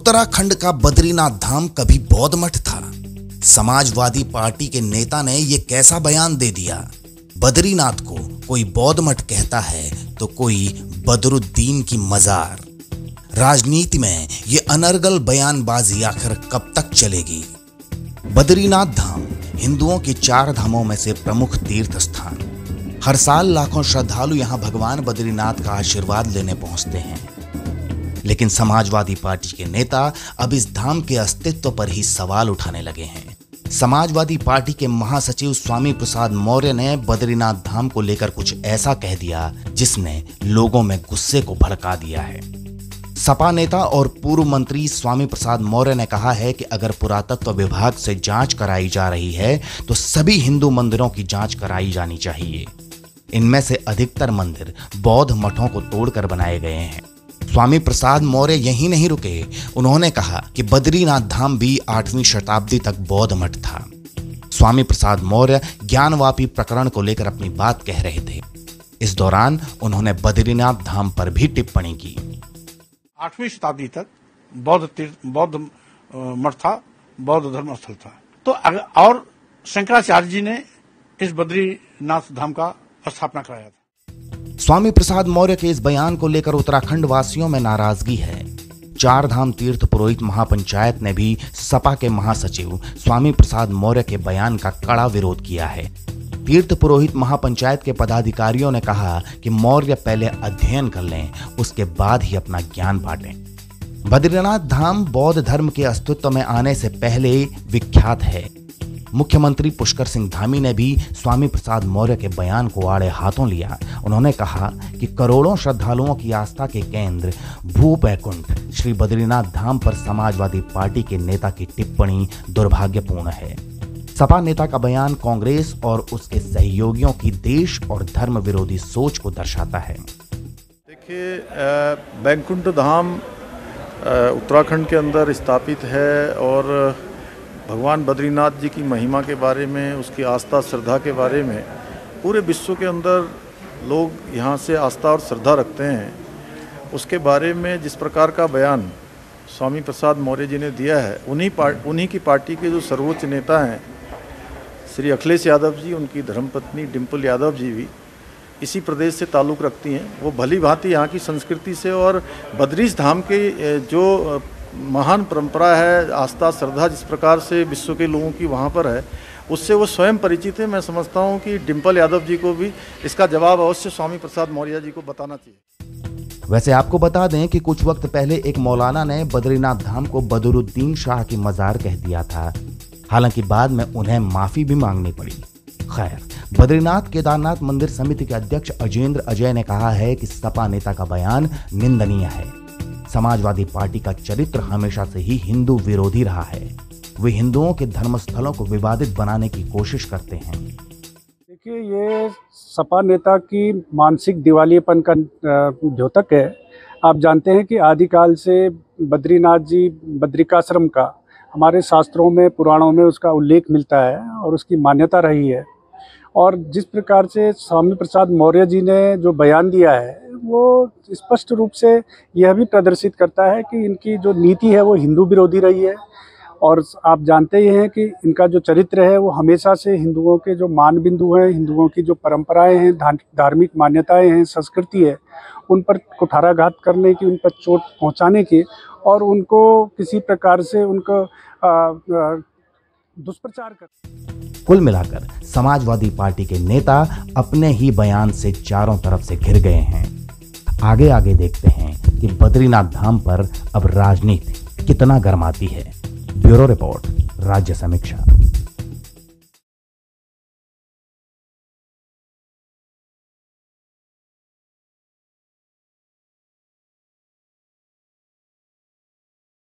उत्तराखंड का बद्रीनाथ धाम कभी बौद्ध मठ था। समाजवादी पार्टी के नेता ने यह कैसा बयान दे दिया। बद्रीनाथ को कोई बौद्ध मठ कहता है तो कोई बदरुद्दीन की मजार। राजनीति में ये अनर्गल बयानबाजी आखिर कब तक चलेगी। बद्रीनाथ धाम हिंदुओं के 4 धामों में से प्रमुख तीर्थ स्थान। हर साल लाखों श्रद्धालु यहां भगवान बद्रीनाथ का आशीर्वाद लेने पहुंचते हैं, लेकिन समाजवादी पार्टी के नेता अब इस धाम के अस्तित्व पर ही सवाल उठाने लगे हैं। समाजवादी पार्टी के महासचिव स्वामी प्रसाद मौर्य ने बद्रीनाथ धाम को लेकर कुछ ऐसा कह दिया जिसने लोगों में गुस्से को भड़का दिया है। सपा नेता और पूर्व मंत्री स्वामी प्रसाद मौर्य ने कहा है कि अगर पुरातत्व विभाग से जांच कराई जा रही है तो सभी हिंदू मंदिरों की जांच कराई जानी चाहिए। इनमें से अधिकतर मंदिर बौद्ध मठों को तोड़कर बनाए गए हैं। स्वामी प्रसाद मौर्य यहीं नहीं रुके, उन्होंने कहा कि बद्रीनाथ धाम भी 8वीं शताब्दी तक बौद्ध मठ था। स्वामी प्रसाद मौर्य ज्ञानवापी प्रकरण को लेकर अपनी बात कह रहे थे। इस दौरान उन्होंने बद्रीनाथ धाम पर भी टिप्पणी की। 8वीं शताब्दी तक बौद्ध मठ था, बौद्ध धर्म स्थल था। तो और शंकराचार्य जी ने इस बद्रीनाथ धाम का स्थापना कराया था। स्वामी प्रसाद मौर्य के इस बयान को लेकर उत्तराखंड वासियों में नाराजगी है। 4 धाम तीर्थ पुरोहित महापंचायत ने भी सपा के महासचिव स्वामी प्रसाद मौर्य के बयान का कड़ा विरोध किया है। तीर्थ पुरोहित महापंचायत के पदाधिकारियों ने कहा कि मौर्य पहले अध्ययन कर लें, उसके बाद ही अपना ज्ञान बांटें। बद्रीनाथ धाम बौद्ध धर्म के अस्तित्व में आने से पहले विख्यात है। मुख्यमंत्री पुष्कर सिंह धामी ने भी स्वामी प्रसाद मौर्य के बयान को आड़े हाथों लिया। उन्होंने कहा कि करोड़ों श्रद्धालुओं की आस्था के केंद्र भूपैकुंठ श्री बद्रीनाथ धाम पर समाजवादी पार्टी के नेता की टिप्पणी दुर्भाग्यपूर्ण है। सपा नेता का बयान कांग्रेस और उसके सहयोगियों की देश और धर्म विरोधी सोच को दर्शाता है। देखिए, बैकुंठ धाम उत्तराखंड के अंदर स्थापित है और भगवान बद्रीनाथ जी की महिमा के बारे में, उसकी आस्था श्रद्धा के बारे में पूरे विश्व के अंदर लोग यहाँ से आस्था और श्रद्धा रखते हैं। उसके बारे में जिस प्रकार का बयान स्वामी प्रसाद मौर्य जी ने दिया है, उन्हीं की पार्टी के जो सर्वोच्च नेता हैं श्री अखिलेश यादव जी, उनकी धर्मपत्नी डिम्पल यादव जी भी इसी प्रदेश से ताल्लुक़ रखती हैं। वो भली भांति यहाँ की संस्कृति से और बद्रीनाथ धाम के जो महान परंपरा है, आस्था श्रद्धा जिस प्रकार से विश्व के लोगों की वहाँ पर है, उससे वो स्वयं परिचित है। मैं समझता हूँ कि डिम्पल यादव जी को भी इसका जवाब अवश्य स्वामी प्रसाद मौर्य जी को बताना चाहिए। वैसे आपको बता दें कि कुछ वक्त पहले एक मौलाना ने बद्रीनाथ धाम को बदरुद्दीन शाह की मजार कह दिया था। हालांकि बाद में उन्हें माफी भी मांगनी पड़ी। खैर, बद्रीनाथ केदारनाथ मंदिर समिति के अध्यक्ष अजेंद्र अजय ने कहा है कि सपा नेता का बयान निंदनीय है। समाजवादी पार्टी का चरित्र हमेशा से ही हिंदू विरोधी रहा है। वे हिंदुओं के धर्मस्थलों को विवादित बनाने की कोशिश करते हैं। देखिए, ये सपा नेता की मानसिक दिवालियेपन का द्योतक है। आप जानते हैं कि आदिकाल से बद्रीनाथ जी बद्रिकाश्रम का हमारे शास्त्रों में, पुराणों में उसका उल्लेख मिलता है और उसकी मान्यता रही है। और जिस प्रकार से स्वामी प्रसाद मौर्य जी ने जो बयान दिया है, वो स्पष्ट रूप से यह भी प्रदर्शित करता है कि इनकी जो नीति है वो हिंदू विरोधी रही है। और आप जानते ही हैं कि इनका जो चरित्र है वो हमेशा से हिंदुओं के जो मान बिंदु हैं, हिंदुओं की जो परंपराएं हैं, धार्मिक मान्यताएं हैं, संस्कृति है, उन पर कुठाराघात करने की, उन पर चोट पहुंचाने की और उनको किसी प्रकार से उनको दुष्प्रचार कर। कुल मिलाकर समाजवादी पार्टी के नेता अपने ही बयान से चारों तरफ से घिर गए हैं। आगे देखते हैं कि बद्रीनाथ धाम पर अब राजनीति कितना गर्माती है। ब्यूरो रिपोर्ट, राज्य समीक्षा।